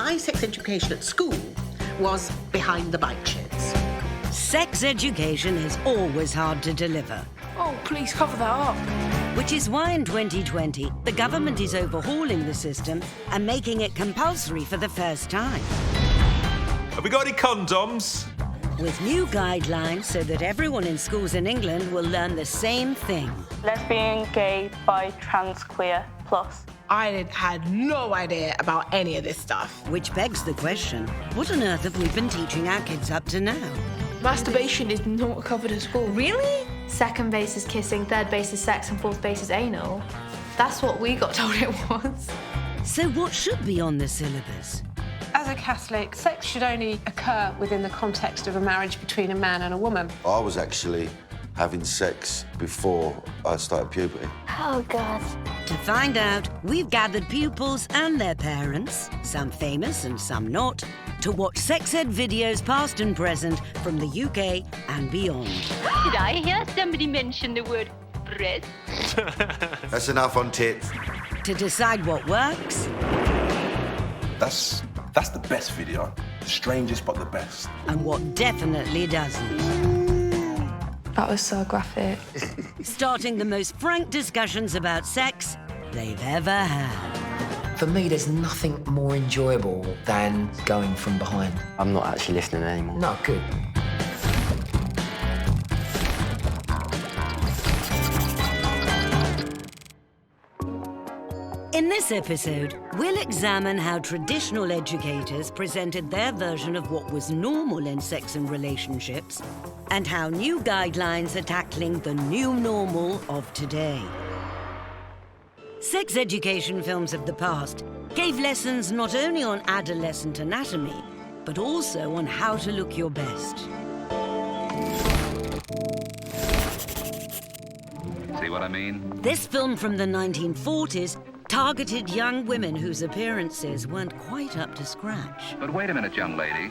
my sex education at school was behind the bike sheds. Sex education is always hard to deliver. Oh, please cover that up. Which is why in 2020, the government is overhauling the system and making it compulsory for the first time. Have we got any condoms? With new guidelines so that everyone in schools in England will learn the same thing. Lesbian, gay, bi, trans, queer, plus. I had no idea about any of this stuff. Which begs the question, what on earth have we been teaching our kids up to now? Masturbation is not covered at school. Really? Second base is kissing, third base is sex, and fourth base is anal. That's what we got told it was. So what should be on the syllabus? As a Catholic, sex should only occur within the context of a marriage between a man and a woman. I was actually having sex before I started puberty. Oh, God. To find out, we've gathered pupils and their parents, some famous and some not, to watch sex ed videos past and present from the UK and beyond. Did I hear somebody mention the word breast? That's enough on tits. To decide what works. That's the best video. The strangest, but the best. And what definitely doesn't. That was so graphic. Starting the most frank discussions about sex they've ever had. For me, there's nothing more enjoyable than going from behind. I'm not actually listening anymore. No, good. In this episode, we'll examine how traditional educators presented their version of what was normal in sex and relationships, and how new guidelines are tackling the new normal of today. Sex education films of the past gave lessons not only on adolescent anatomy, but also on how to look your best. See what I mean? This film from the 1940s targeted young women whose appearances weren't quite up to scratch. But wait a minute, young lady.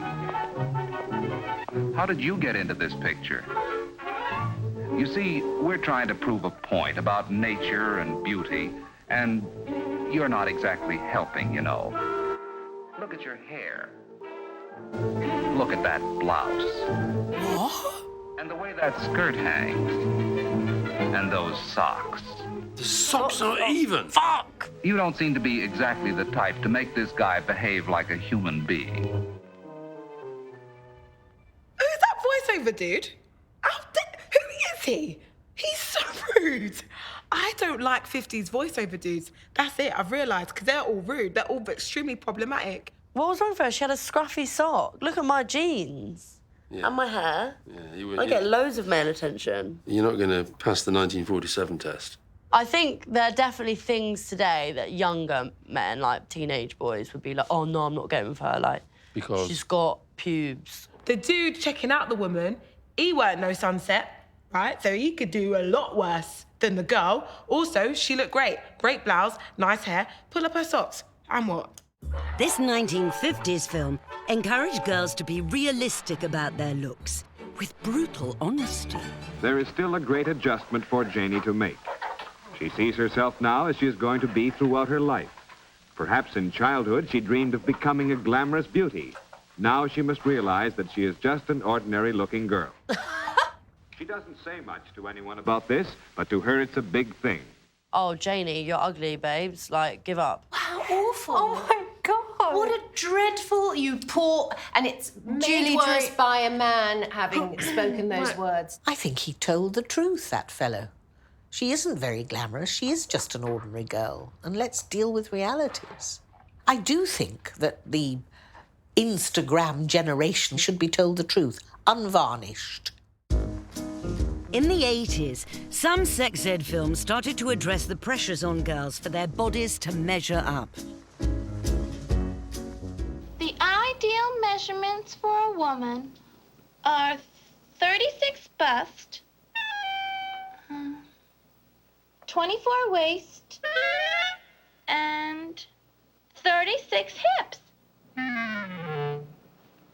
How did you get into this picture? You see, we're trying to prove a point about nature and beauty, and you're not exactly helping, you know. Look at your hair. Look at that blouse. What? And the way that skirt hangs. And those socks. The socks are even. Fuck! You don't seem to be exactly the type to make this guy behave like a human being. Who's that voiceover dude? Who is he? He's so rude. I don't like 50s voiceover dudes. That's it, I've realised, because they're all rude. They're all extremely problematic. What was wrong with her? She had a scruffy sock. Look at my jeans. Yeah. And my hair. Yeah, I get loads of male attention. You're not going to pass the 1947 test. I think there are definitely things today that younger men, like teenage boys, would be like, oh, no, I'm not going with her. Like, Because? she's got pubes. The dude checking out the woman, he weren't no Sunset, right? So he could do a lot worse than the girl. Also, she looked great. Great blouse, nice hair, pull up her socks. And what? This 1950s film encouraged girls to be realistic about their looks, with brutal honesty. There is still a great adjustment for Janie to make. She sees herself now as she is going to be throughout her life. Perhaps in childhood she dreamed of becoming a glamorous beauty. Now she must realize that she is just an ordinary-looking girl. She doesn't say much to anyone about this, but to her it's a big thing. Oh, Janie, you're ugly, babes. Like, give up. How awful. Oh, my God. What a dreadful, you poor... And it's duly worse by a man having spoken those words. I think he told the truth, that fellow. She isn't very glamorous. She is just an ordinary girl. And let's deal with realities. I do think that the Instagram generation should be told the truth, unvarnished. In the 80s, some sex ed films started to address the pressures on girls for their bodies to measure up. The ideal measurements for a woman are 36 bust, 24 waist, and 36 hips.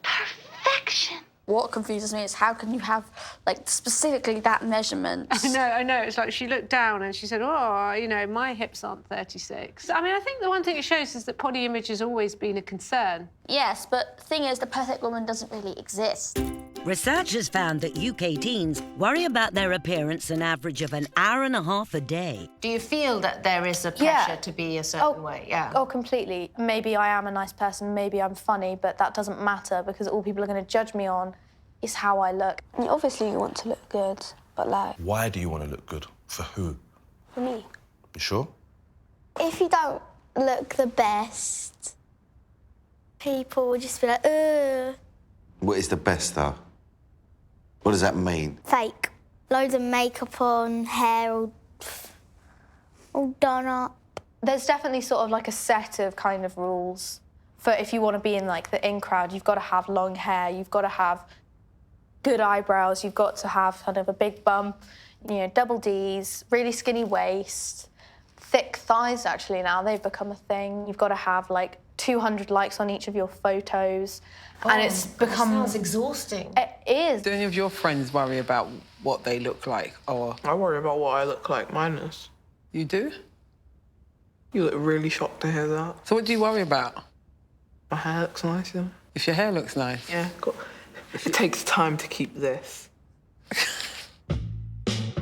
Perfection. what confuses me is how can you have, like, specifically that measurement? I know. It's like she looked down and she said, oh, you know, my hips aren't 36. I mean, I think the one thing it shows is that body image has always been a concern. Yes, but the thing is, the perfect woman doesn't really exist. Research has found that UK teens worry about their appearance an average of an hour and a half a day. Do you feel that there is a pressure to be a certain way? Yeah. Oh, completely. Maybe I am a nice person, maybe I'm funny, but that doesn't matter because all people are going to judge me on is how I look. Obviously, you want to look good, but, like... Why do you want to look good? For who? For me. You sure? If you don't look the best, people will just be like, ugh. What is the best, though? What does that mean? Fake. Loads of makeup on, hair all done up. There's definitely sort of like a set of kind of rules for if you want to be in, like, the in crowd. You've got to have long hair, you've got to have good eyebrows, you've got to have kind of a big bum, you know, double Ds, really skinny waist, thick thighs, actually, now. They've become a thing. You've got to have, like, 200 likes on each of your photos. And it's become... Sounds exhausting. It is. Do any of your friends worry about what they look like? Or I worry about what I look like, minus. You do? You look really shocked to hear that. So what do you worry about? My hair looks nice, yeah. If your hair looks nice? Yeah. It takes time to keep this.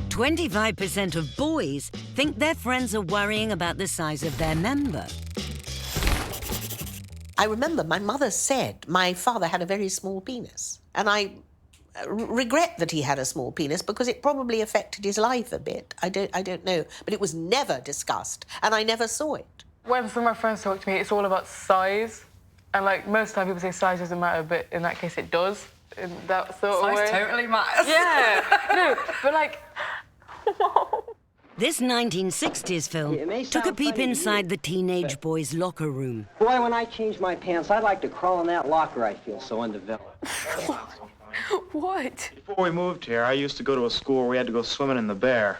25% of boys think their friends are worrying about the size of their member. I remember my mother said my father had a very small penis. And I regret that he had a small penis because it probably affected his life a bit. I don't know. But it was never discussed, and I never saw it. When some of my friends talk to me, it's all about size. And, like, most of the time people say size doesn't matter, but in that case it does, in that sort of way. Size totally matters. Yeah. No, but, like... This 1960s film took a peep inside the teenage boy's locker room. Boy, when I change my pants, I'd like to crawl in that locker. I feel so undeveloped. What? Before we moved here, I used to go to a school where we had to go swimming in the Bear.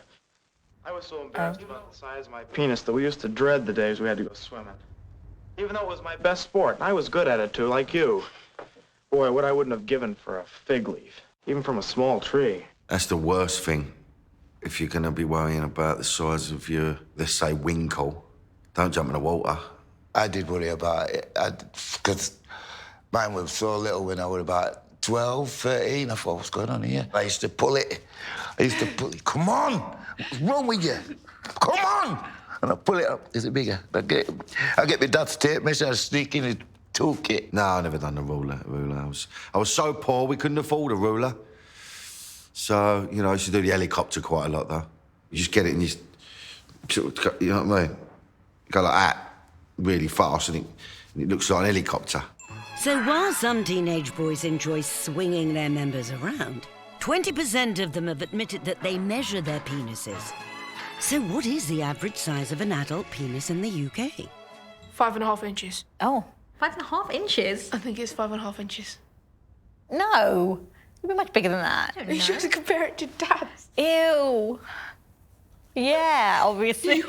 I was so embarrassed about the size of my penis that we used to dread the days we had to go swimming. Even though it was my best sport, and I was good at it too, like you. Boy, what I wouldn't have given for a fig leaf, even from a small tree. That's the worst thing. If you're going to be worrying about the size of your, let's say, winkle, don't jump in the water. I did worry about it, because mine was so little when I was about 12, 13. I thought, what's going on here? I used to pull it. Come on! What's wrong with you? Come on! And I pull it up. Is it bigger? I get my dad's tape measure, I sneak in his toolkit. No, I never done the ruler. I was so poor, we couldn't afford a ruler. So, you know, I used to do the helicopter quite a lot, though. You just get it and you you know what I mean? You go like that, really fast, and it looks like an helicopter. So while some teenage boys enjoy swinging their members around, 20% of them have admitted that they measure their penises. So what is the average size of an adult penis in the UK? 5.5 inches. Oh, 5.5 inches? I think it's 5.5 inches. No. It'd be much bigger than that. You should compare it to Dad's. Ew. Yeah, obviously.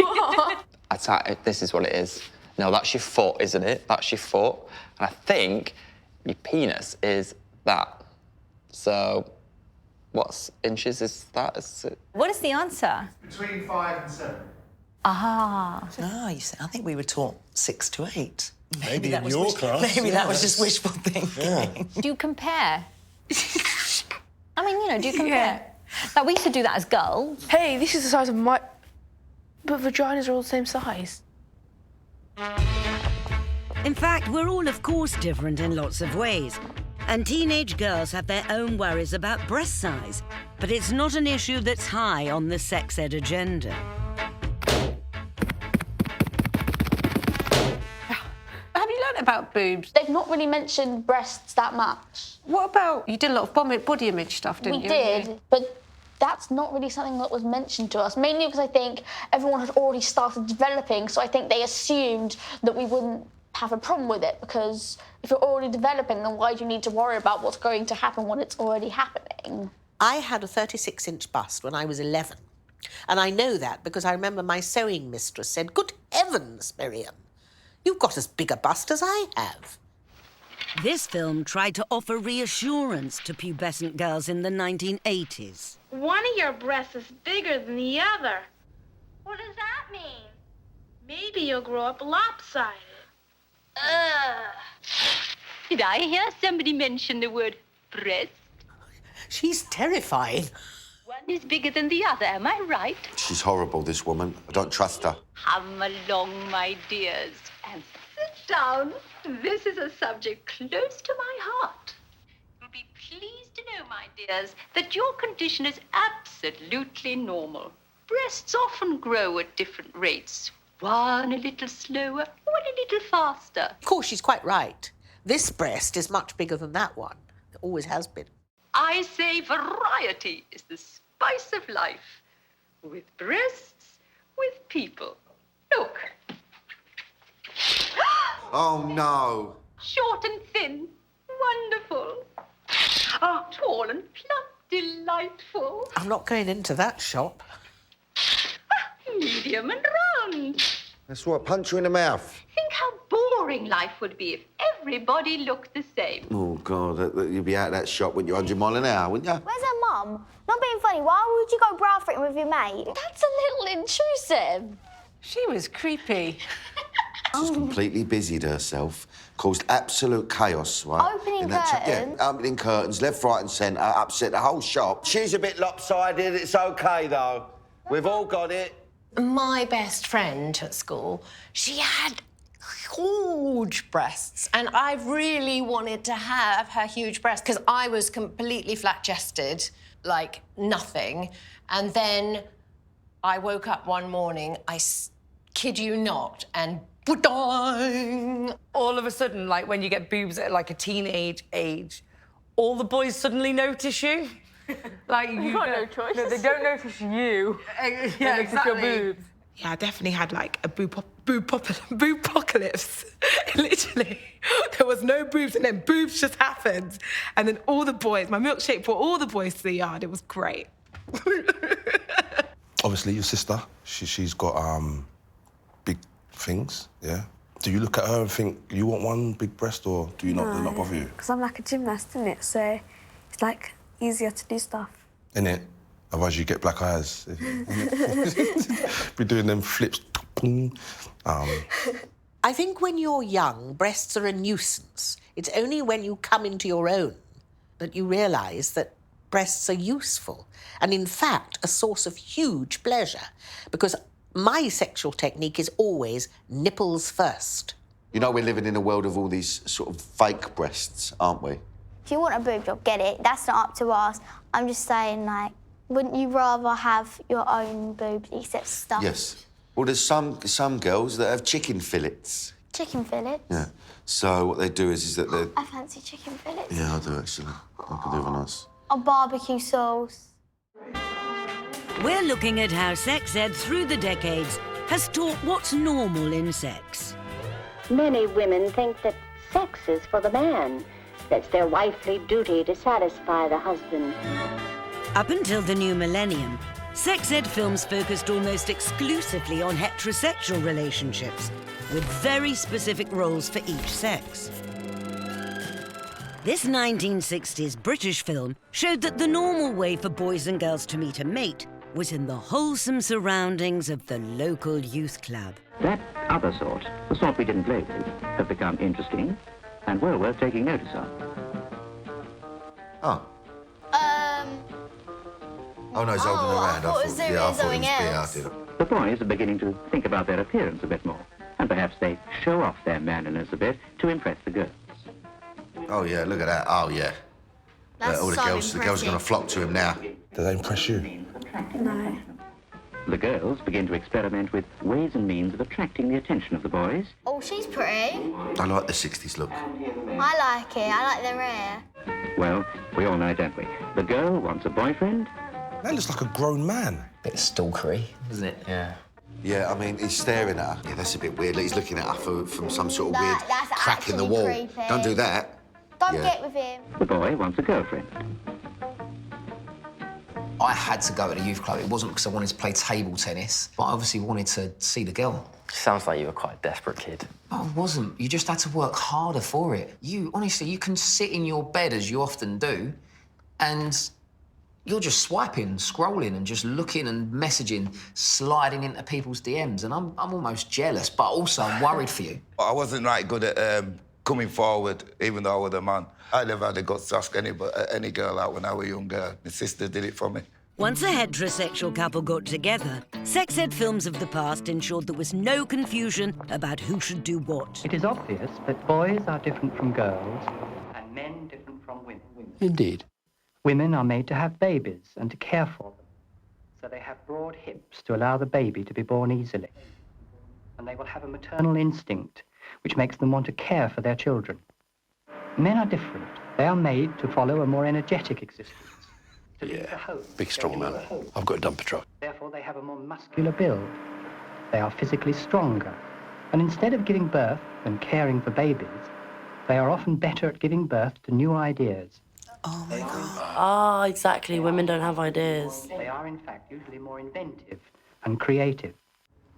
This is what it is. No, that's your foot, isn't it? That's your foot. And I think your penis is that. So, what inches is that? Is it? What is the answer? Between 5 and 7. Ah. Ah, you see, I think we were taught 6 to 8. Maybe in your class. Maybe that was just wishful thinking. Yeah. Do you compare? I mean, you know, do you compare? Yeah. Like, we used to do that as girls. Hey, this is the size of my... But vaginas are all the same size. In fact, we're all, of course, different in lots of ways. And teenage girls have their own worries about breast size. But it's not an issue that's high on the sex ed agenda. Have you learnt about boobs? They've not really mentioned breasts that much. What about... You did a lot of body image stuff, didn't you? We did, but that's not really something that was mentioned to us, mainly because I think everyone had already started developing, so I think they assumed that we wouldn't have a problem with it, because if you're already developing, then why do you need to worry about what's going to happen when it's already happening? I had a 36-inch bust when I was 11. And I know that because I remember my sewing mistress said, "Good heavens, Miriam, you've got as big a bust as I have." This film tried to offer reassurance to pubescent girls in the 1980s. One of your breasts is bigger than the other. What does that mean? Maybe you'll grow up lopsided. Did I hear somebody mention the word breast? She's terrifying. One is bigger than the other, am I right? She's horrible, this woman. I don't trust her. Come along, my dears, and sit down. This is a subject close to my heart. You'll be pleased to know, my dears, that your condition is absolutely normal. Breasts often grow at different rates. One a little slower, one a little faster. Of course, she's quite right. This breast is much bigger than that one. It always has been. I say variety is the spice of life. With breasts, with people. Look. Oh, no. Short and thin. Wonderful. Oh, tall and plump. Delightful. I'm not going into that shop. Medium and round. That's what, punch her in the mouth. Think how boring life would be if everybody looked the same. Oh, God, you'd be out of that shop, wouldn't you, 100 mile an hour, wouldn't you? Where's her mum? Not being funny, why would you go bra fitting with your mate? That's a little intrusive. She was creepy. She's completely busied herself, caused absolute chaos, right? Opening in that curtains? Yeah, opening curtains, left, right and centre, upset the whole shop. She's a bit lopsided, it's OK, though. We've all got it. My best friend at school, she had huge breasts, and I really wanted to have her huge breasts because I was completely flat-chested, like nothing. And then I woke up one morning, kid you not, and all of a sudden, like when you get boobs at like a teenage age, all the boys suddenly notice you. Like you got no choice. No, they don't notice you. Yeah, they notice your boobs. Yeah, I definitely had like a boob-apocalypse. Literally. There was no boobs and then boobs just happened. And then all the boys, my milkshake brought all the boys to the yard. It was great. Obviously, your sister, she's got big things, yeah? Do you look at her and think, you want one big breast, or do you not, does it not bother you? Because I'm like a gymnast, isn't it? So it's like easier to do stuff. Innit? Otherwise you get black eyes. Be doing them flips. I think when you're young, breasts are a nuisance. It's only when you come into your own that you realise that breasts are useful and, in fact, a source of huge pleasure, because my sexual technique is always nipples first. You know, we're living in a world of all these sort of fake breasts, aren't we? If you want a boob job, get it. That's not up to us. I'm just saying, like, wouldn't you rather have your own boobs except stuff? Yes. Well, there's some girls that have chicken fillets. Chicken fillets? Yeah. So what they do is that they... I fancy chicken fillets. Yeah, I do, actually. I could do one nice. Or barbecue sauce. We're looking at how sex ed through the decades has taught what's normal in sex. Many women think that sex is for the man. That's their wifely duty to satisfy the husband. Up until the new millennium, sex ed films focused almost exclusively on heterosexual relationships, with very specific roles for each sex. This 1960s British film showed that the normal way for boys and girls to meet a mate was in the wholesome surroundings of the local youth club. That other sort, the sort we didn't play with, have become interesting and well worth taking notice of. Oh. Oh, no, he's holding her hand. I thought he was being outed. The boys are beginning to think about their appearance a bit more, and perhaps they show off their manliness a bit to impress the girls. Oh, yeah, look at that. Oh, yeah. That's all the girls are going to flock to him now. Do they impress you? No. The girls begin to experiment with ways and means of attracting the attention of the boys. Oh, she's pretty. I like the 60s look. I like it. I like their hair. Well, we all know, don't we? The girl wants a boyfriend. That looks like a grown man. Bit stalkery, isn't it? Yeah. Yeah, I mean, he's staring at her. Yeah, that's a bit weird. Like, he's looking at her from some sort of weird That's crack in the wall. creepy. Don't do that. Don't Yeah. get with him. The boy wants a girlfriend. I had to go to the youth club. It wasn't because I wanted to play table tennis, but I obviously wanted to see the girl. Sounds like you were quite a desperate kid. I wasn't. You just had to work harder for it. Honestly, you can sit in your bed, as you often do, and you're just swiping, scrolling, and just looking and messaging, sliding into people's DMs, and I'm almost jealous, but also I'm worried for you. I wasn't right good at coming forward, even though I was a man. I never had the guts to ask any girl out when I was younger. My sister did it for me. Once a heterosexual couple got together, sex ed films of the past ensured there was no confusion about who should do what. It is obvious that boys are different from girls and men different from women. Indeed. Women are made to have babies and to care for them, so they have broad hips to allow the baby to be born easily. And they will have a maternal instinct, which makes them want to care for their children. Men are different. They are made to follow a more energetic existence. Big, strong man. I've got a dumper truck. Therefore, they have a more muscular build. They are physically stronger. And instead of giving birth and caring for babies, they are often better at giving birth to new ideas. Oh, my God. Ah, exactly. Women don't have ideas. They are, in fact, usually more inventive and creative.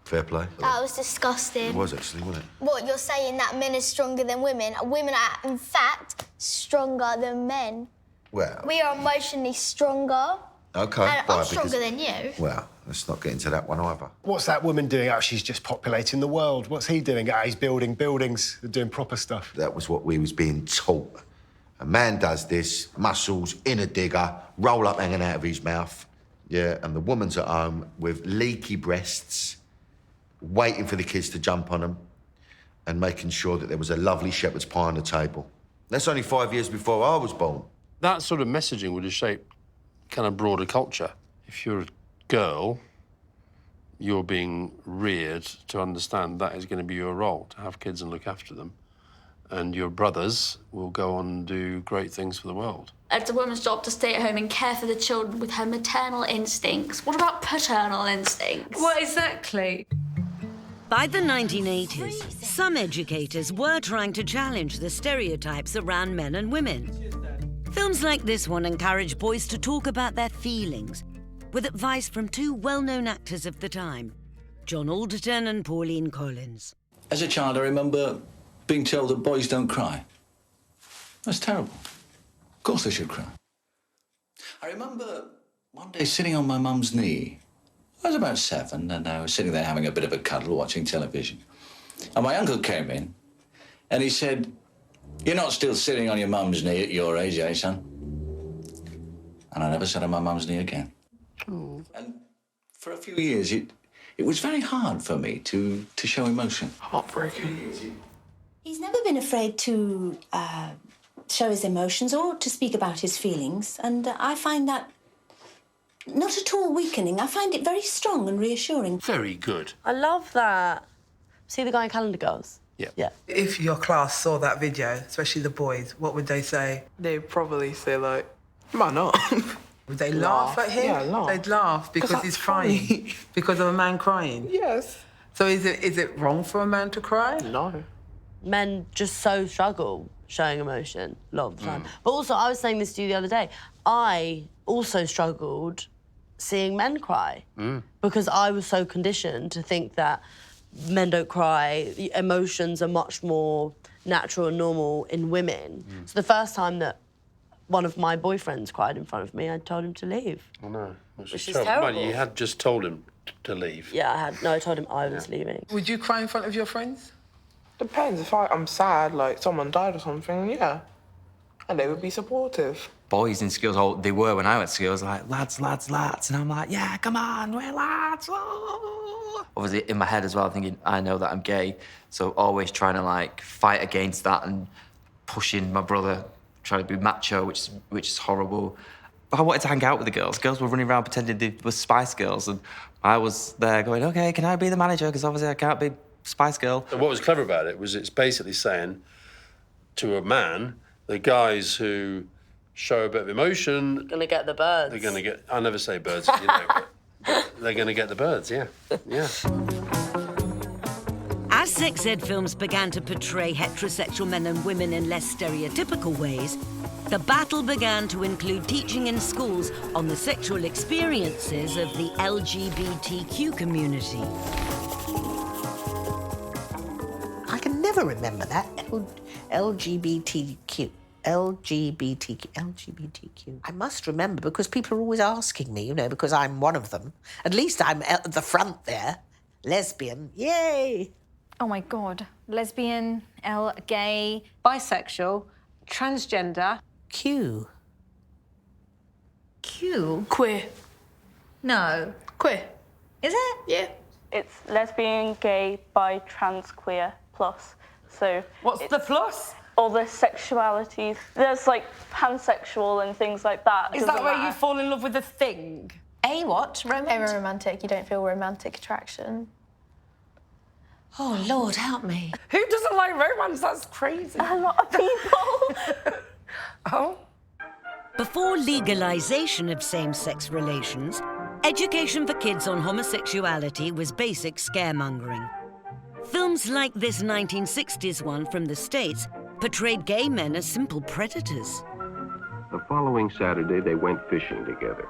Fair play. That was disgusting. It was actually, wasn't it? What, you're saying that men are stronger than women? Women are, in fact, stronger than men. Well... We are emotionally stronger. OK, And I'm stronger than you. Well, let's not get into that one either. What's that woman doing? Oh, she's just populating the world. What's he doing? Oh, he's building buildings, doing proper stuff. That was what we was being taught. A man does this, muscles in a digger, roll up hanging out of his mouth. Yeah, and the woman's at home with leaky breasts, waiting for the kids to jump on them and making sure that there was a lovely shepherd's pie on the table. That's only 5 years before I was born. That sort of messaging would have shaped kind of broader culture. If you're a girl, you're being reared to understand that is going to be your role, to have kids and look after them. And your brothers will go on and do great things for the world. It's a woman's job to stay at home and care for the children with her maternal instincts. What about paternal instincts? Well, exactly. By the 1980s, some educators were trying to challenge the stereotypes around men and women. Films like this one encourage boys to talk about their feelings, with advice from two well-known actors of the time, John Alderton and Pauline Collins. As a child, I remember being told that boys don't cry. That's terrible. Of course they should cry. I remember one day sitting on my mum's knee. I was about 7, and I was sitting there having a bit of a cuddle, watching television. And my uncle came in, and he said, "You're not still sitting on your mum's knee at your age, eh, son?" And I never sat on my mum's knee again. Oh. And for a few years, it was very hard for me to show emotion. Heartbreaking. He's never been afraid to show his emotions or to speak about his feelings, and I find that not at all weakening. I find it very strong and reassuring. Very good. I love that. See the guy in Calendar Girls? Yeah. If your class saw that video, especially the boys, what would they say? They'd probably say, like, man up. Would they laugh at him? Yeah, laugh. They'd laugh because he's crying. Because of a man crying? Yes. So is it wrong for a man to cry? No. Men just so struggle showing emotion a lot of the time. But also, I was saying this to you the other day, I also struggled seeing men cry because I was so conditioned to think that men don't cry, emotions are much more natural and normal in women. So the first time that one of my boyfriends cried in front of me, I told him to leave. I know. Which is terrible. terrible. Well, you had just told him to leave. Yeah, I told him I was leaving. Would you cry in front of your friends? Depends. If I'm sad, like someone died or something, yeah. And they would be supportive. Boys in schools, they were when I went to schools, like, lads. And I'm like, yeah, come on, we're lads. Oh. Obviously, in my head as well, thinking, I know that I'm gay. So always trying to, like, fight against that and pushing my brother, trying to be macho, which is horrible. I wanted to hang out with the girls. Girls were running around pretending they were Spice Girls. And I was there going, OK, can I be the manager? Because obviously I can't be Spice Girl. And what was clever about it was it's basically saying to a man, the guys who show a bit of emotion... Gonna get the birds. They're gonna get... I never say birds, you know, but they're gonna get the birds, yeah. Yeah. As As sex ed films began to portray heterosexual men and women in less stereotypical ways, the battle began to include teaching in schools on the sexual experiences of the LGBTQ community. I can never remember that. LGBTQ. I must remember because people are always asking me, you know, because I'm one of them. At least I'm at the front there. Lesbian, yay! Oh my God. Lesbian, gay, bisexual, transgender. Q. Q? Queer. No. Queer. Is it? Yeah. It's lesbian, gay, bi, trans, queer, plus. So what's the plus? All the sexualities. There's like pansexual and things like that. Is that where you fall in love with a thing? A what? Romantic? Aromantic. You don't feel romantic attraction. Oh, Lord, help me. Who doesn't like romance? That's crazy. A lot of people. Oh? Before legalization of same-sex relations, education for kids on homosexuality was basic scaremongering. Films like this 1960s one from the States portrayed gay men as simple predators. The following Saturday, they went fishing together.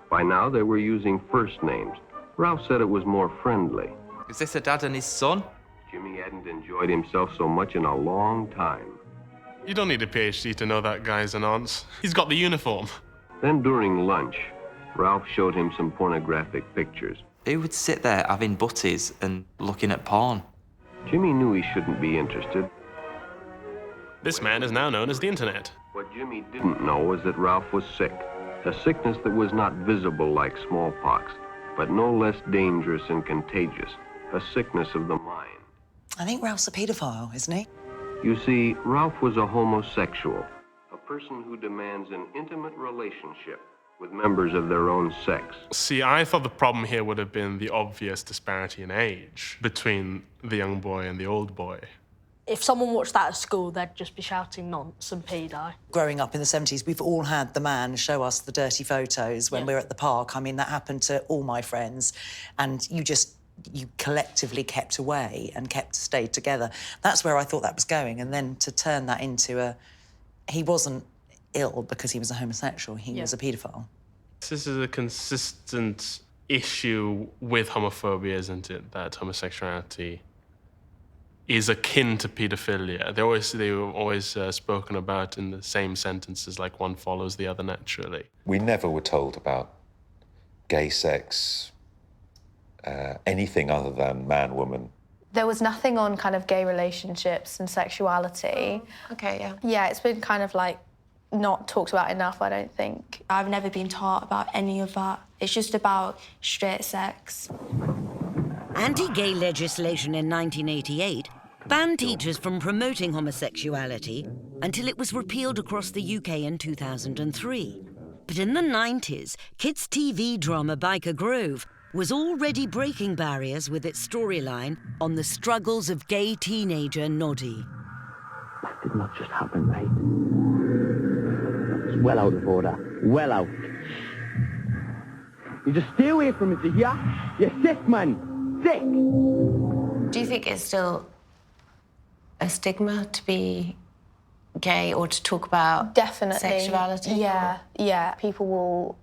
By now, they were using first names. Ralph said it was more friendly. Is this a dad and his son? Jimmy hadn't enjoyed himself so much in a long time. You don't need a PhD to know that guy's an nonce. He's got the uniform. Then during lunch, Ralph showed him some pornographic pictures. Who would sit there having butties and looking at porn? Jimmy knew he shouldn't be interested. This man is now known as the Internet. What Jimmy didn't know was that Ralph was sick. A sickness that was not visible like smallpox, but no less dangerous and contagious. A sickness of the mind. I think Ralph's a paedophile, isn't he? You see, Ralph was a homosexual, a person who demands an intimate relationship with members of their own sex. See, I thought the problem here would have been the obvious disparity in age between the young boy and the old boy. If someone watched that at school, they'd just be shouting nonce and pedo. Growing up in the 70s, we've all had the man show us the dirty photos when we're at the park. I mean, that happened to all my friends. And you collectively kept away and stayed together. That's where I thought that was going. And then to turn that into he wasn't ill because he was a homosexual, he was a paedophile. This is a consistent issue with homophobia, isn't it? That homosexuality is akin to paedophilia. They were always spoken about in the same sentences, like one follows the other naturally. We never were told about gay sex, anything other than man, woman. There was nothing on kind of gay relationships and sexuality. Okay, yeah. Yeah, it's been kind of like not talked about enough, I don't think. I've never been taught about any of that. It's just about straight sex. Anti-gay legislation in 1988 banned teachers from promoting homosexuality until it was repealed across the UK in 2003. But in the 90s, kids' TV drama Biker Grove was already breaking barriers with its storyline on the struggles of gay teenager Noddy. That did not just happen, mate. It's well out of order. Well out. You just stay away from it, yeah? You're sick, man. Sick! Do you think it's still a stigma to be gay or to talk about sexuality? Yeah. People will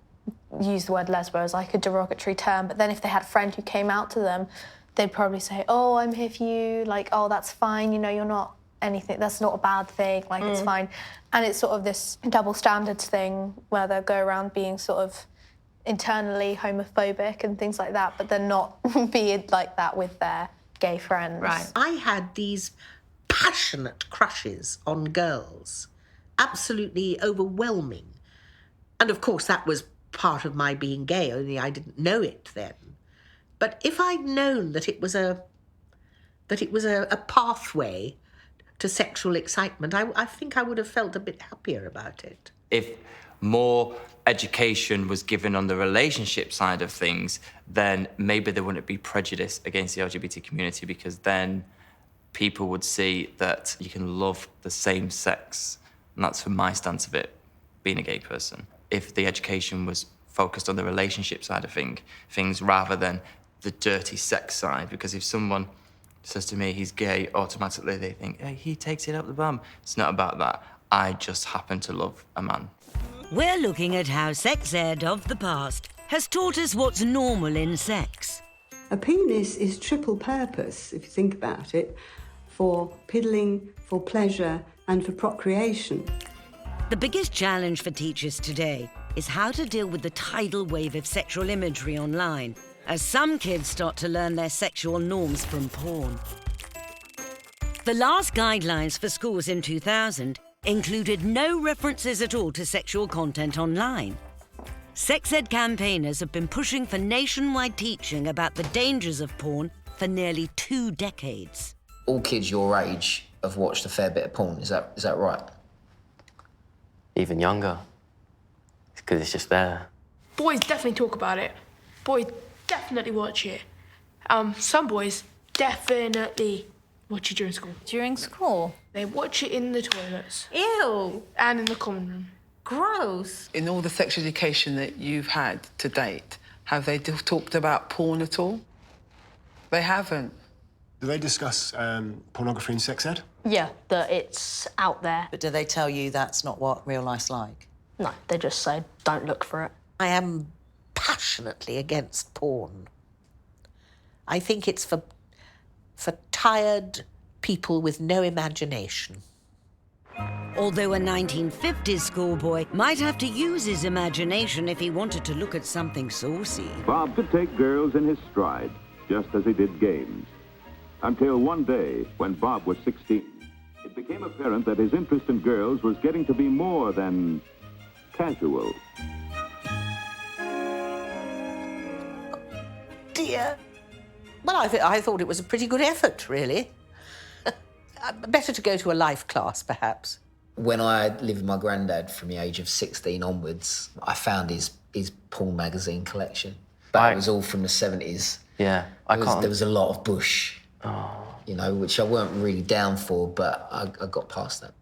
use the word lesbo as like a derogatory term, but then if they had a friend who came out to them, they'd probably say, oh, I'm here for you, like, oh, that's fine, you know, you're not anything, that's not a bad thing, like, it's fine. And it's sort of this double standards thing where they'll go around being sort of internally homophobic and things like that, but they're not being like that with their gay friends. Right. I had these passionate crushes on girls, absolutely overwhelming. And of course that was part of my being gay, only I didn't know it then. But if I'd known that it was a pathway to sexual excitement, I think I would have felt a bit happier about it. If more education was given on the relationship side of things, then maybe there wouldn't be prejudice against the LGBT community, because then people would see that you can love the same sex. And that's from my stance of it, being a gay person. If the education was focused on the relationship side of things rather than the dirty sex side, because if someone says to me he's gay, automatically they think, hey, he takes it up the bum. It's not about that. I just happen to love a man. We're looking at how sex ed of the past has taught us what's normal in sex. A penis is triple purpose, if you think about it, for piddling, for pleasure, and for procreation. The biggest challenge for teachers today is how to deal with the tidal wave of sexual imagery online, as some kids start to learn their sexual norms from porn. The last guidelines for schools in 2000 included no references at all to sexual content online. Sex ed campaigners have been pushing for nationwide teaching about the dangers of porn for nearly 2 decades. All kids your age have watched a fair bit of porn, is that right? Even younger. It's because it's just there. Boys definitely talk about it. Boys definitely watch it. Some boys definitely watch it during school. During school? They watch it in the toilets. Ew. And in the common room. Gross. In all the sex education that you've had to date, have they talked about porn at all? They haven't. Do they discuss pornography in sex ed? Yeah, that it's out there. But do they tell you that's not what real life's like? No, they just say, don't look for it. I am passionately against porn. I think it's for tired people with no imagination. Although a 1950s schoolboy might have to use his imagination if he wanted to look at something saucy. Bob could take girls in his stride, just as he did games. Until one day, when Bob was 16, it became apparent that his interest in girls was getting to be more than casual. Dear. Well, I thought it was a pretty good effort, really. Better to go to a life class, perhaps. When I lived with my granddad from the age of 16 onwards, I found his porn magazine collection. But it was all from the 70s. Yeah, There was a lot of bush, you know, which I weren't really down for, but I got past that.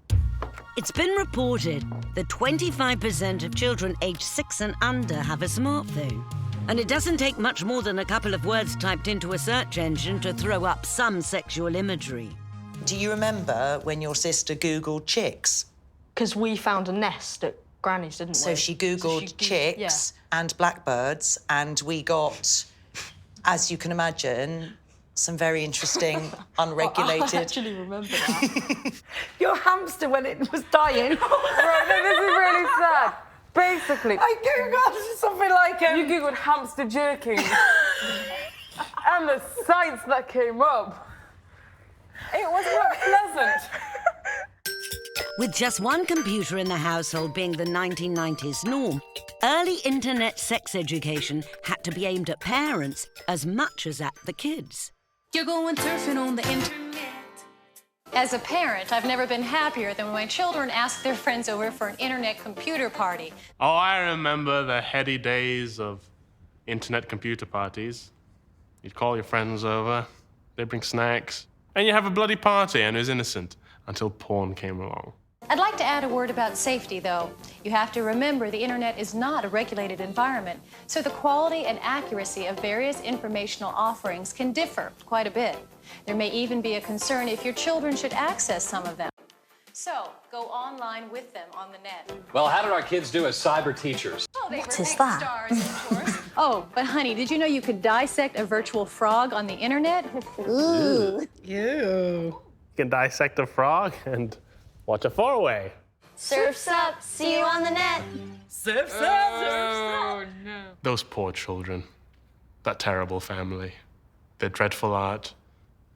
It's been reported that 25% of children aged 6 and under have a smartphone. And it doesn't take much more than a couple of words typed into a search engine to throw up some sexual imagery. Do you remember when your sister Googled chicks? Because we found a nest at Granny's, didn't we? So she Googled chicks and blackbirds, and we got, as you can imagine, some very interesting, unregulated... I actually remember that. Your hamster when it was dying. Right, no, this is really sad. Basically, I googled something like you googled hamster jerking, and the sites that came up, it wasn't pleasant. With just one computer in the household being the 1990s norm, early internet sex education had to be aimed at parents as much as at the kids. You're going surfing on the internet. As a parent, I've never been happier than when my children ask their friends over for an internet computer party. Oh, I remember the heady days of internet computer parties. You'd call your friends over, they'd bring snacks, and you have a bloody party, and it was innocent until porn came along. I'd like to add a word about safety, though. You have to remember the internet is not a regulated environment, so the quality and accuracy of various informational offerings can differ quite a bit. There may even be a concern if your children should access some of them. So, go online with them on the net. Well, how did our kids do as cyber teachers? Oh, they What were is big that? stars, of course. Oh, but honey, did you know you could dissect a virtual frog on the internet? Ooh. You can dissect a frog and watch a four-way. Surf's up, see you on the net. Surf's up, Oh, no. Those poor children, that terrible family, their dreadful art,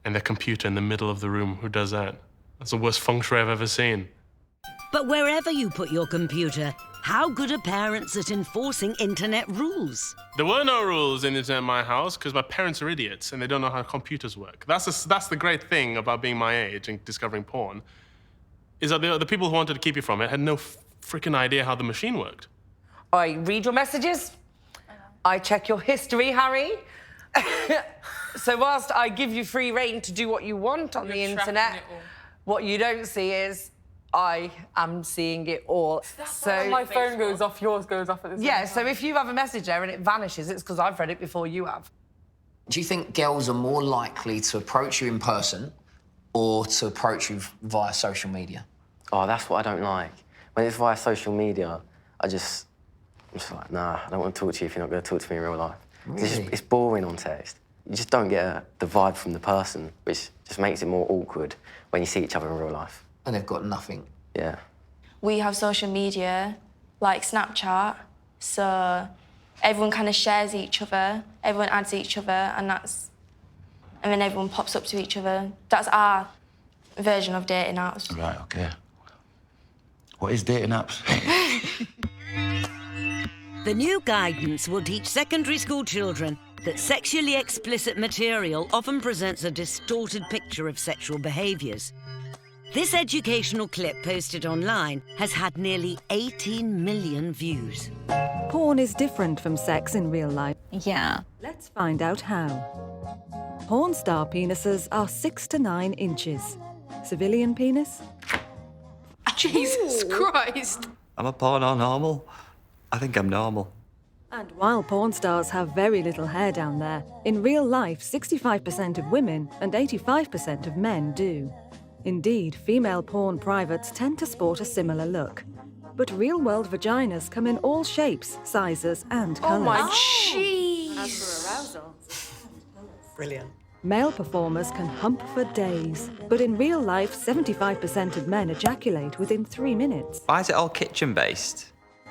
and their computer in the middle of the room. Who does that? That's the worst feng shui I've ever seen. But wherever you put your computer, how good are parents at enforcing internet rules? There were no rules in my house because my parents are idiots and they don't know how computers work. That's the great thing about being my age and discovering porn, is that the people who wanted to keep you from it had no freaking idea how the machine worked. I read your messages. I check your history, Harry. So whilst I give you free rein to do what you want on the internet, what you don't see is I am seeing it all. So my phone goes off, yours goes off at the same time. Yeah, so if you have a message there and it vanishes, it's because I've read it before you have. Do you think girls are more likely to approach you in person or to approach you via social media? Oh, that's what I don't like. When it's via social media, I'm just like, nah, I don't want to talk to you if you're not going to talk to me in real life. Really? It's boring on text. You just don't get the vibe from the person, which just makes it more awkward when you see each other in real life. And they've got nothing. Yeah. We have social media, like Snapchat, so everyone kind of shares each other, everyone adds each other, and then everyone pops up to each other. That's our version of dating apps. Right, OK. What is dating apps? The new guidance will teach secondary school children that sexually explicit material often presents a distorted picture of sexual behaviours. This educational clip posted online has had nearly 18 million views. Porn is different from sex in real life. Yeah. Let's find out how. Porn star penises are 6 to 9 inches. Civilian penis? Jesus Christ. I'm a porno normal. I think I'm normal. And while porn stars have very little hair down there, in real life, 65% of women and 85% of men do. Indeed, female porn privates tend to sport a similar look. But real-world vaginas come in all shapes, sizes, and colours. Oh my jeez. As for arousal. Brilliant. Male performers can hump for days, but in real life, 75% of men ejaculate within 3 minutes. Why is it all kitchen-based?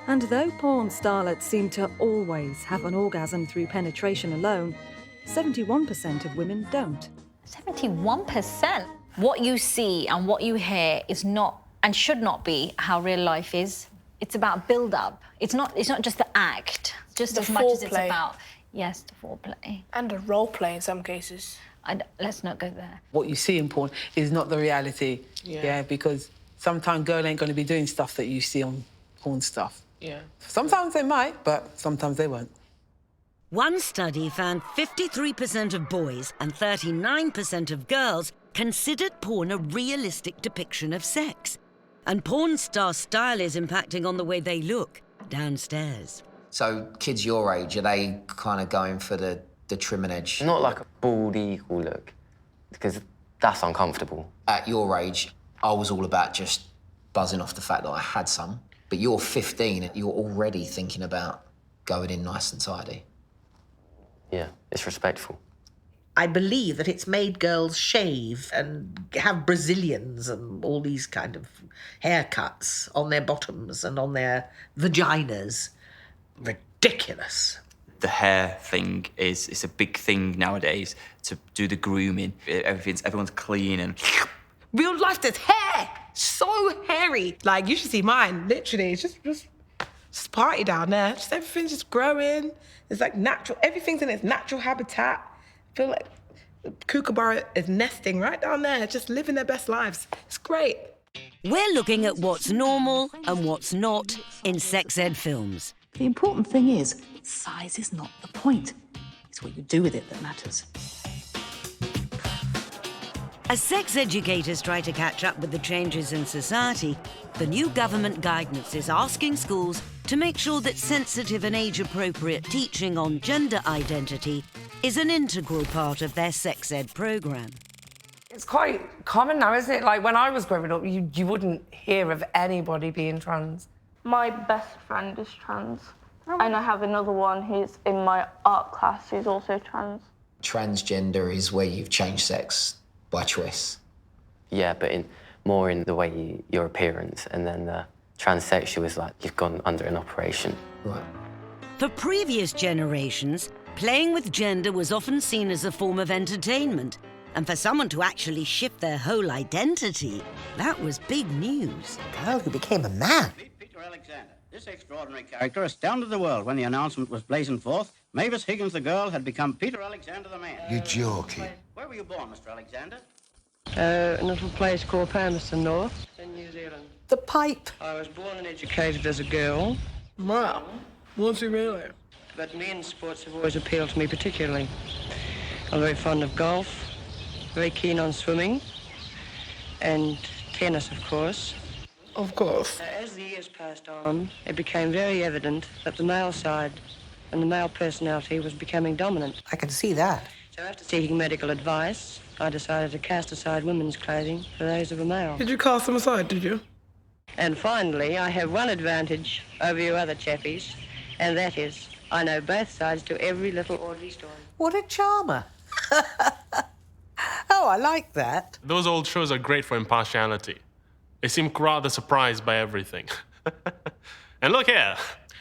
And though porn starlets seem to always have an orgasm through penetration alone, 71% of women don't. 71%? What you see and what you hear is not and should not be how real life is. It's about build-up. It's not just the act, just The as much as it's foreplay. about, yes, the foreplay. And a role play in some cases. Let's not go there. What you see in porn is not the reality. Yeah, because sometimes girl ain't going to be doing stuff that you see on porn stuff. Yeah. Sometimes they might, but sometimes they won't. One study found 53% of boys and 39% of girls considered porn a realistic depiction of sex. And porn star style is impacting on the way they look downstairs. So kids your age, are they kind of going for the trim and edge? Not like a bald eagle look, because that's uncomfortable. At your age, I was all about just buzzing off the fact that I had some. But you're 15 and you're already thinking about going in nice and tidy. Yeah, it's respectful. I believe that it's made girls shave and have Brazilians and all these kind of haircuts on their bottoms and on their vaginas. Ridiculous. The hair thing it's a big thing nowadays, to do the grooming. Everyone's clean and... Real life, there's hair! So hairy. Like, you should see mine, literally. It's just party down there. Just everything's just growing. It's like natural, everything's in its natural habitat. I feel like the kookaburra is nesting right down there, just living their best lives. It's great. We're looking at what's normal and what's not in sex ed films. The important thing is, size is not the point. It's what you do with it that matters. As sex educators try to catch up with the changes in society, the new government guidance is asking schools to make sure that sensitive and age-appropriate teaching on gender identity is an integral part of their sex ed programme. It's quite common now, isn't it? Like, when I was growing up, you wouldn't hear of anybody being trans. My best friend is trans, and I have another one who's in my art class who's also trans. Transgender is where you've changed sex by choice. Yeah, but more in the way your appearance, and then the transsexual is like you've gone under an operation. Right. For previous generations, playing with gender was often seen as a form of entertainment, and for someone to actually shift their whole identity, that was big news. A girl who became a man. Peter Alexander. This extraordinary character astounded the world when the announcement was blazoned forth. Mavis Higgins, the girl, had become Peter Alexander, the man. You're joking. Where were you born, Mr. Alexander? In a little place called Palmerston North, in New Zealand. The pipe. I was born and educated as a girl. Wow. Was he really? But men's sports have always appealed to me particularly. I'm very fond of golf, very keen on swimming, and tennis, of course. Of course. As the years passed on, it became very evident that the male side and the male personality was becoming dominant. I can see that. So after seeking medical advice, I decided to cast aside women's clothing for those of a male. Did you cast them aside, did you? And finally, I have one advantage over you other chappies, and that is I know both sides to every little Audrey story. What a charmer. Oh, I like that. Those old shows are great for impartiality. They seem rather surprised by everything. And look here.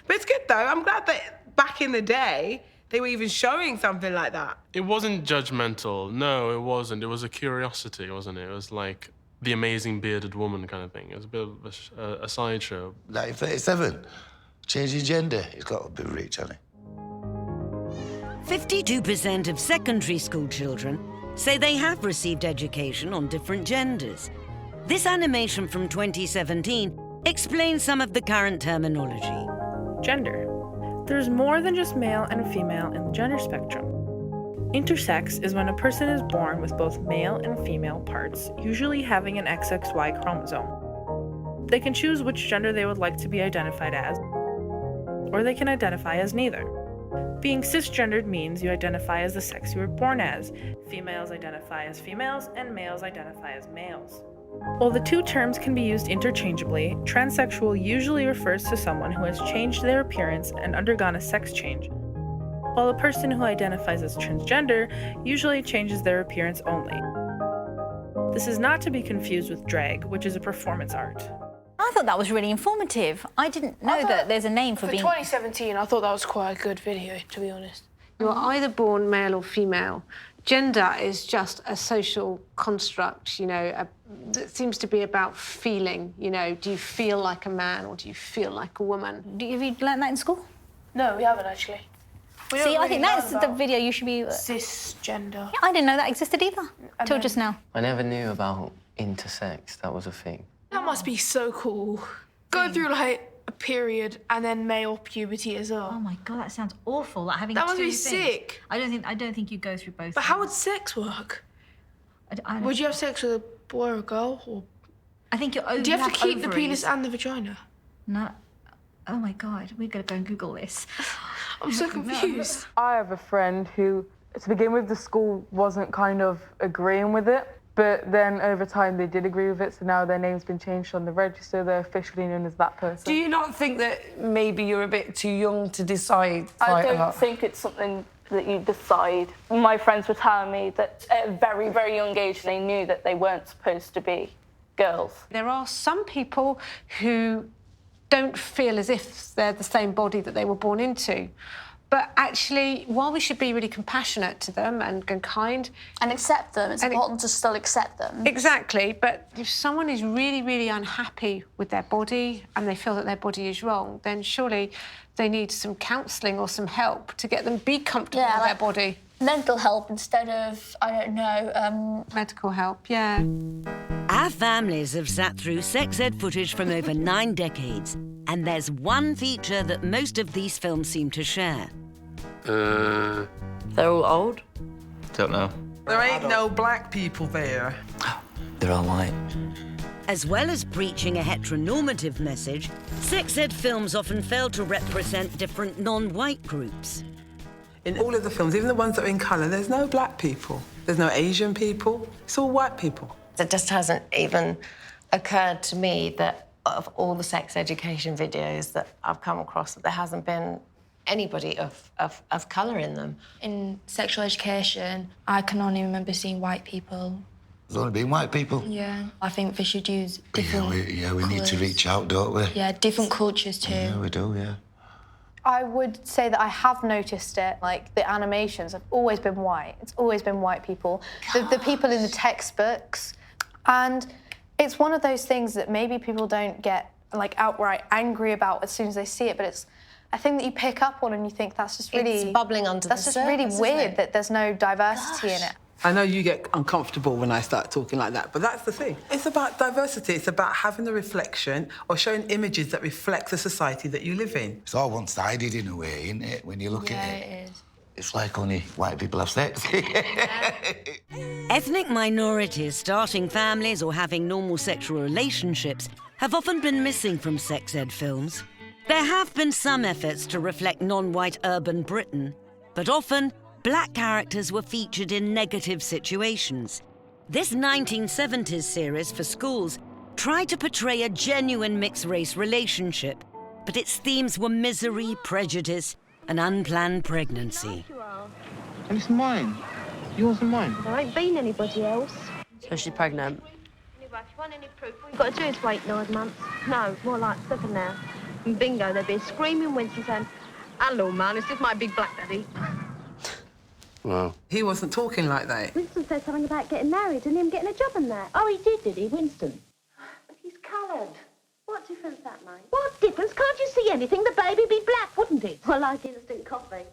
But it's good, though. I'm glad that back in the day, they were even showing something like that. It wasn't judgmental. No, it wasn't. It was a curiosity, wasn't it? It was like the amazing bearded woman kind of thing. It was a bit of a sideshow. 1937, changing gender. He's got a bit of reach, hasn't he? 52% of secondary school children say they have received education on different genders. This animation from 2017 explains some of the current terminology. Gender. There's more than just male and female in the gender spectrum. Intersex is when a person is born with both male and female parts, usually having an XXY chromosome. They can choose which gender they would like to be identified as, or they can identify as neither. Being cisgendered means you identify as the sex you were born as. Females identify as females, and males identify as males. While the two terms can be used interchangeably, transsexual usually refers to someone who has changed their appearance and undergone a sex change, while a person who identifies as transgender usually changes their appearance only. This is not to be confused with drag, which is a performance art. I thought that was really informative. I didn't know that there's a name for being... 2017, I thought that was quite a good video, to be honest. You're either born male or female. Gender is just a social construct, you know, that seems to be about feeling, you know. Do you feel like a man or do you feel like a woman? Have you learned that in school? No, we haven't, actually. See, I think that's the video you should be... Cisgender. Yeah, I didn't know that existed either, until just now. I never knew about intersex. That was a thing. That must be so cool. Go through, like, a period and then male puberty as well. Oh, my God, that sounds awful, like having That must two be things. sick. I don't think you go through both. But how would sex work? Would you have sex with a boy or a girl? Or... I think you're... Do you have to keep the penis and the vagina? No. Oh, my God, we're going to go and Google this. I'm so confused. I have a friend who, to begin with, the school wasn't kind of agreeing with it, but then over time they did agree with it, so now their name's been changed on the register. They're officially known as that person. Do you not think that maybe you're a bit too young to decide? I don't think it's something that you decide. My friends were telling me that at a very, very young age they knew that they weren't supposed to be girls. There are some people who don't feel as if they're the same body that they were born into. But actually, while we should be really compassionate to them and kind... And accept them, it's important to still accept them. Exactly, but if someone is really, really unhappy with their body and they feel that their body is wrong, then surely they need some counselling or some help to get them be comfortable with their body. Mental help instead of, I don't know... Medical help, yeah. Our families have sat through sex ed footage from over 9 decades, and there's one feature that most of these films seem to share. They're all old? Don't know. There ain't no black people there. They're all white. As well as preaching a heteronormative message, sex ed films often fail to represent different non-white groups. In all of the films, even the ones that are in colour, there's no black people. There's no Asian people. It's all white people. It just hasn't even occurred to me that of all the sex education videos that I've come across, that there hasn't been anybody of colour in them. In sexual education, I can only remember seeing white people. There's only been white people. Yeah. I think they should use different we need to reach out, don't we? Yeah, different cultures too. Yeah, we do, yeah. I would say that I have noticed it. Like, the animations have always been white. It's always been white people. The people in the textbooks. And it's one of those things that maybe people don't get, like, outright angry about as soon as they see it, but it's a thing that you pick up on and you think that's just really... It's bubbling under the surface, That's just really weird isn't it? that there's no diversity in it. I know you get uncomfortable when I start talking like that, but that's the thing. It's about diversity. It's about having a reflection or showing images that reflect the society that you live in. It's all one-sided in a way, isn't it, when you look at it? Yeah, it is. It's like only white people have sex. Ethnic minorities starting families or having normal sexual relationships have often been missing from sex ed films. There have been some efforts to reflect non-white urban Britain, but often black characters were featured in negative situations. This 1970s series for schools tried to portray a genuine mixed-race relationship, but its themes were misery, prejudice, and unplanned pregnancy. And it's mine. Yours and mine. There ain't been anybody else. So she's pregnant. Anyway, if you want any proof, all you've got to do is wait 9 months. No, more like 7 now. And bingo, there'll be a screaming Winston saying, "Hello, man, it's just my big black daddy." Wow. He wasn't talking like that. Winston said something about getting married and him getting a job and that. Oh, he did he, Winston? But he's coloured. What difference that makes? What difference? Can't you see anything? The baby'd be black, wouldn't it? Well, like instant coffee.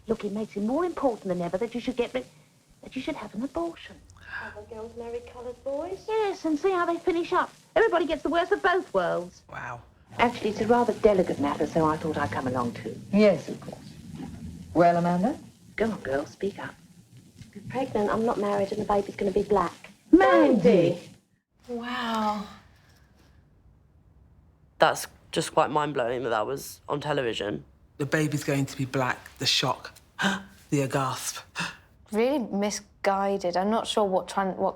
Look, it makes it more important than ever that you should have an abortion. Other girls marry coloured boys? Yes, and see how they finish up. Everybody gets the worst of both worlds. Wow. Actually, it's a rather delicate matter, so I thought I'd come along too. Yes, of course. Well, Amanda? Go on, girl, speak up. I'm pregnant, I'm not married, and the baby's going to be black. Mandy! Wow. That's just quite mind-blowing that was on television. The baby's going to be black, the shock, the gasp. Really misguided. I'm not sure what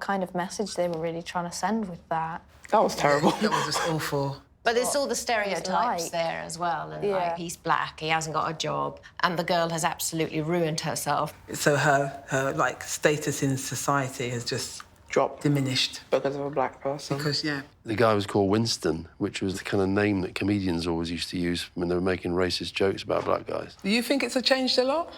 kind of message they were really trying to send with that. That was terrible. That was just awful. But there's all the stereotypes there as well. And like, he's black, he hasn't got a job, and the girl has absolutely ruined herself. So her like status in society has just dropped, diminished because of a black person. Because The guy was called Winston, which was the kind of name that comedians always used to use when they were making racist jokes about black guys. Do you think it's changed a lot?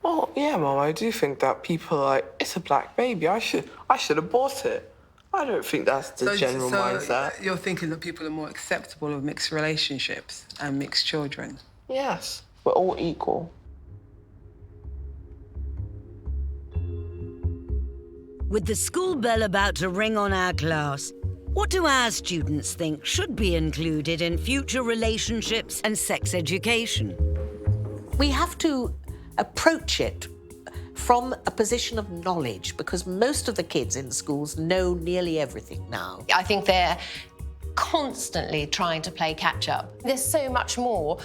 Oh yeah, Mum. I do think that people are like, it's a black baby. I should abort it. I don't think that's the general mindset. You're thinking that people are more acceptable of mixed relationships and mixed children? Yes, we're all equal. With the school bell about to ring on our class, what do our students think should be included in future relationships and sex education? We have to approach it from a position of knowledge, because most of the kids in schools know nearly everything now. I think they're constantly trying to play catch-up. There's so much more.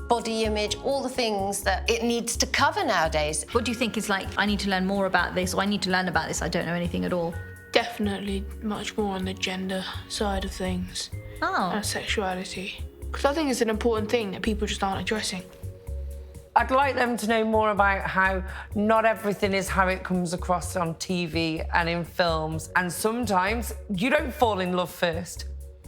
Body image, all the things that it needs to cover nowadays. What do you think is like, I need to learn more about this, or I need to learn about this, I don't know anything at all? Definitely much more on the gender side of things. And sexuality. Because I think it's an important thing that people just aren't addressing. I'd like them to know more about how not everything is how it comes across on TV and in films. And sometimes you don't fall in love first.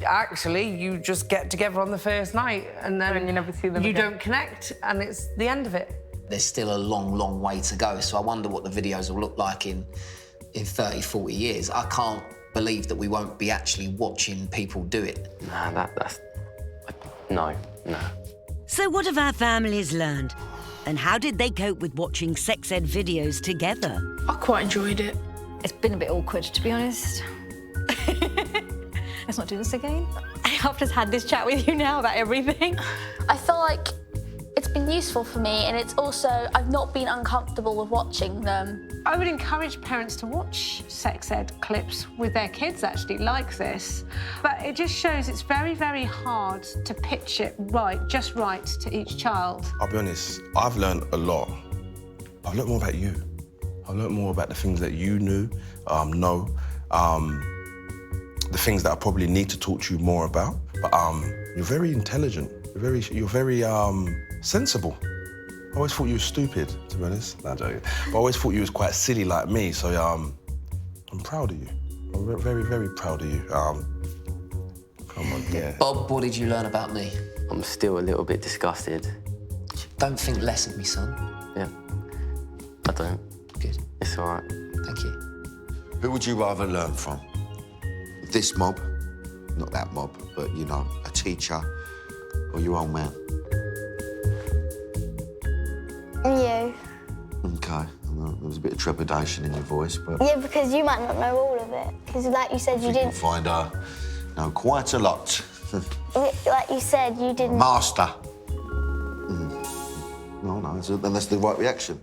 Actually, you just get together on the first night and then you never see them you again. don't connect and it's the end of it. There's still a long, long way to go. So I wonder what the videos will look like in 30, 40 years. I can't believe that we won't be actually watching people do it. Nah, no. So what have our families learned? And how did they cope with watching sex ed videos together? I quite enjoyed it. It's been a bit awkward, to be honest. Let's not do this again. I've just had this chat with you now about everything. I feel like it's been useful for me, and it's also, I've not been uncomfortable with watching them. I would encourage parents to watch sex ed clips with their kids, actually, like this. But it just shows it's very, very hard to pitch it just right to each child. I'll be honest, I've learned a lot. I've learned more about you. I've learned more about the things that you know, the things that I probably need to talk to you more about. But you're very intelligent. You're very sensible. I always thought you were stupid, to be honest. No, I'm joking. But I always thought you was quite silly like me, so I'm proud of you. I'm very, very proud of you. Come on, yeah. Bob, what did you learn about me? I'm still a little bit disgusted. Don't think less of me, son. Yeah, I don't. Good. It's all right. Thank you. Who would you rather learn from? This mob, not that mob, but, you know, a teacher or your old man? You. OK. There was a bit of trepidation in your voice, but... Yeah, because you might not know all of it. Because like you said, you didn't... You'll find I know quite a lot. Like you said, you didn't... Master. No, and that's the right reaction.